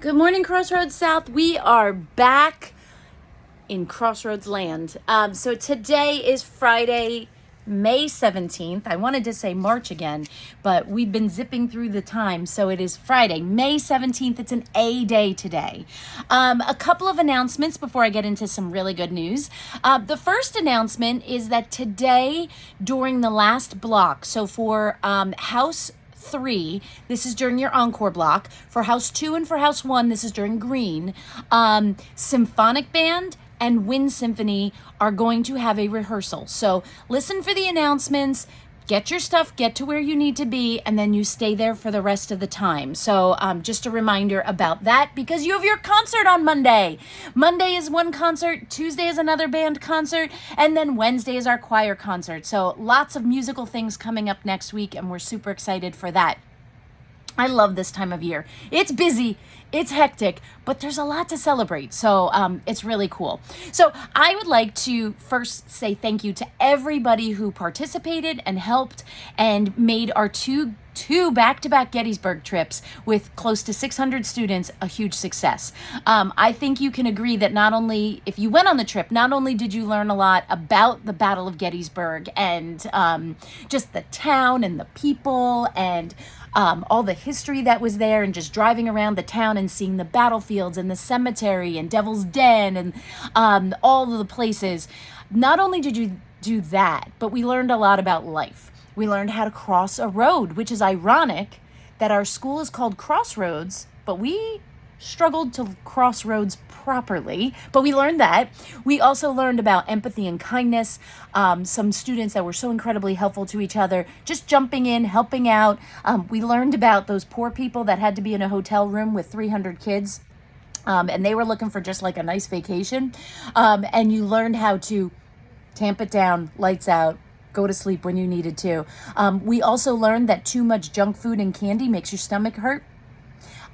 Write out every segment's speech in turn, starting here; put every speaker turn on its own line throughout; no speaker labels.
Good morning, Crossroads South. We are back in Crossroads land. So today is Friday, May 17th. I wanted to say March again, but we've been zipping through the time. So it is Friday, May 17th. It's an A day today. A couple of announcements before I get into some really good news. The first announcement is that today during the last block, so for House 3, this is during your encore block. For House 2 and for House 1, this is during green. Symphonic Band and Wind Symphony are going to have a rehearsal. So listen for the announcements, get your stuff, get to where you need to be, and then you stay there for the rest of the time. So just a reminder about that, because you have your concert on Monday. Monday is one concert, Tuesday is another band concert, and then Wednesday is our choir concert. So lots of musical things coming up next week, and we're super excited for that. I love this time of year. It's busy, it's hectic, but there's a lot to celebrate. So it's really cool. So I would like to first say thank you to everybody who participated and helped and made our two back-to-back Gettysburg trips with close to 600 students a huge success. I think you can agree that not only, if you went on the trip, not only did you learn a lot about the Battle of Gettysburg and just the town and the people and all the history that was there, and just driving around the town and seeing the battlefields and the cemetery and Devil's Den and all of the places. Not only did you do that, but we learned a lot about life. We learned how to cross a road, which is ironic that our school is called Crossroads, but we struggled to cross roads properly, but we learned that. We also learned about empathy and kindness. Some students that were so incredibly helpful to each other, just jumping in, helping out. We learned about those poor people that had to be in a hotel room with 300 kids, and they were looking for just like a nice vacation. And you learned how to tamp it down, lights out, go to sleep when you needed to. We also learned that too much junk food and candy makes your stomach hurt.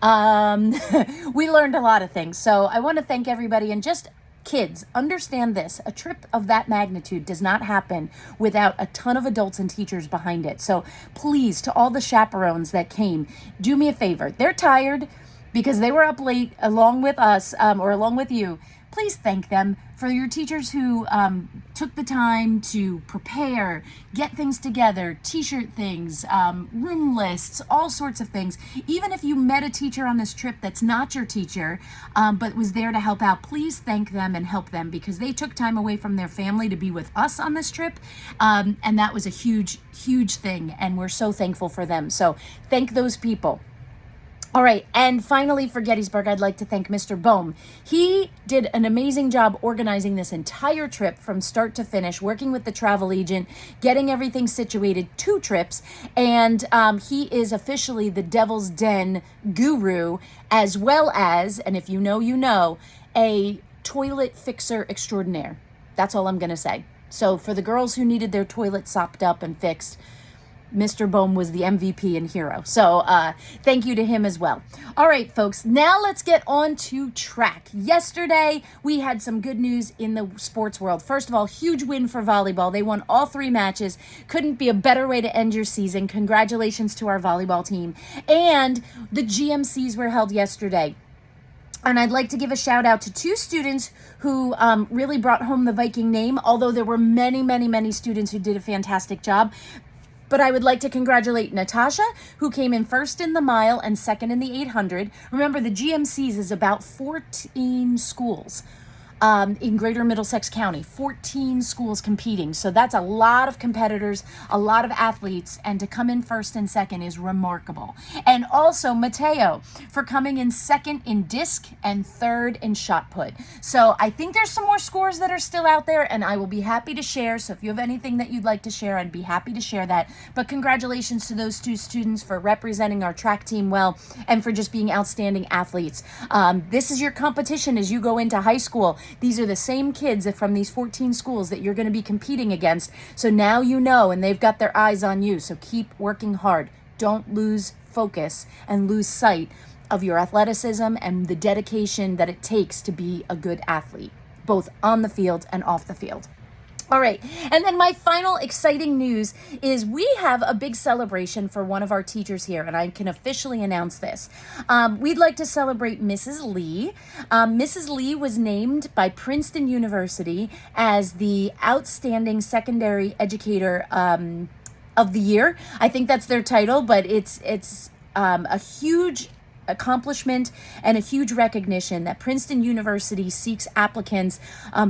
We learned a lot of things. So I want to thank everybody, and just kids, understand this. A trip of that magnitude does not happen without a ton of adults and teachers behind it. So please, to all the chaperones that came, do me a favor. They're tired because they were up late along with us, or along with you. Please thank them for your teachers who took the time to prepare, get things together, t-shirt things, room lists, all sorts of things. Even if you met a teacher on this trip that's not your teacher, but was there to help out, please thank them and help them, because they took time away from their family to be with us on this trip. And that was a huge, huge thing. And we're so thankful for them. So thank those people. All right, and finally for Gettysburg, I'd like to thank Mr. Bohm. He did an amazing job organizing this entire trip from start to finish, working with the travel agent, getting everything situated, 2 trips, and he is officially the Devil's Den guru, as well as, and if you know, you know, a toilet fixer extraordinaire. That's all I'm going to say. So for the girls who needed their toilet sopped up and fixed, Mr. Bohm was the MVP and hero. So thank you to him as well. All right, folks, now let's get on to track. Yesterday, we had some good news in the sports world. First of all, huge win for volleyball. They won all 3 matches. Couldn't be a better way to end your season. Congratulations to our volleyball team. And the GMCs were held yesterday. And I'd like to give a shout out to 2 students who really brought home the Viking name, although there were many, many, many students who did a fantastic job. But I would like to congratulate Natasha, who came in first in the mile and second in the 800. Remember, the GMCs is about 14 schools in Greater Middlesex County, 14 schools competing. So that's a lot of competitors, a lot of athletes, and to come in first and second is remarkable. And also Mateo for coming in second in disc and third in shot put. So I think there's some more scores that are still out there, and I will be happy to share. So if you have anything that you'd like to share, I'd be happy to share that. But congratulations to those 2 students for representing our track team well and for just being outstanding athletes. This is your competition as you go into high school. These are the same kids from these 14 schools that you're going to be competing against. So now you know, and they've got their eyes on you. So keep working hard. Don't lose focus and lose sight of your athleticism and the dedication that it takes to be a good athlete, both on the field and off the field. All right. And then my final exciting news is we have a big celebration for one of our teachers here, and I can officially announce this. We'd like to celebrate Mrs. Lee. Mrs. Lee was named by Princeton University as the Outstanding Secondary Educator of the Year. I think that's their title, but it's a huge accomplishment and a huge recognition that Princeton University seeks applicants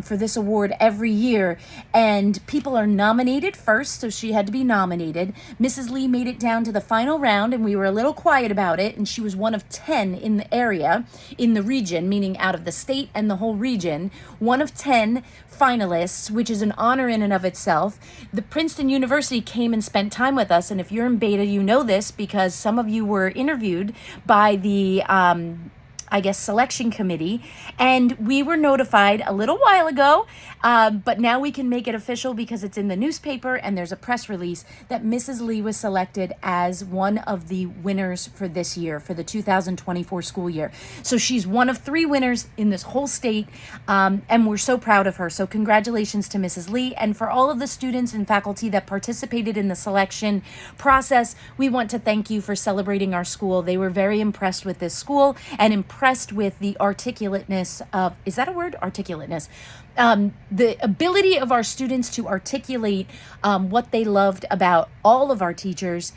for this award every year, and people are nominated first, so she had to be nominated. Mrs. Lee made it down to the final round, and we were a little quiet about it, and she was one of 10 in the area, in the region, meaning out of the state and the whole region, one of 10 finalists, which is an honor in and of itself. The Princeton University came and spent time with us, and if you're in beta, you know this because some of you were interviewed by the selection committee, and we were notified a little while ago, but now we can make it official because it's in the newspaper and there's a press release that Mrs. Lee was selected as one of the winners for this year, for the 2024 school year. So she's one of 3 winners in this whole state, and we're so proud of her. So congratulations to Mrs. Lee, and for all of the students and faculty that participated in the selection process, we want to thank you for celebrating our school. They were very impressed with this school and impressed with the articulateness of, is that a word? Articulateness. The ability of our students to articulate what they loved about all of our teachers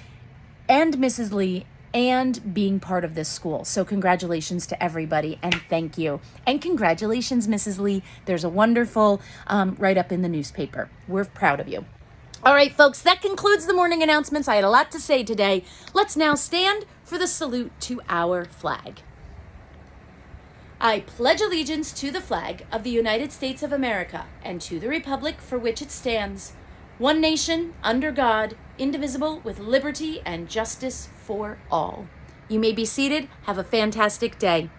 and Mrs. Lee and being part of this school. So congratulations to everybody and thank you. And congratulations, Mrs. Lee. There's a wonderful write-up in the newspaper. We're proud of you. All right, folks, that concludes the morning announcements. I had a lot to say today. Let's now stand for the salute to our flag. I pledge allegiance to the flag of the United States of America and to the republic for which it stands, one nation, under God, indivisible, with liberty and justice for all. You may be seated. Have a fantastic day.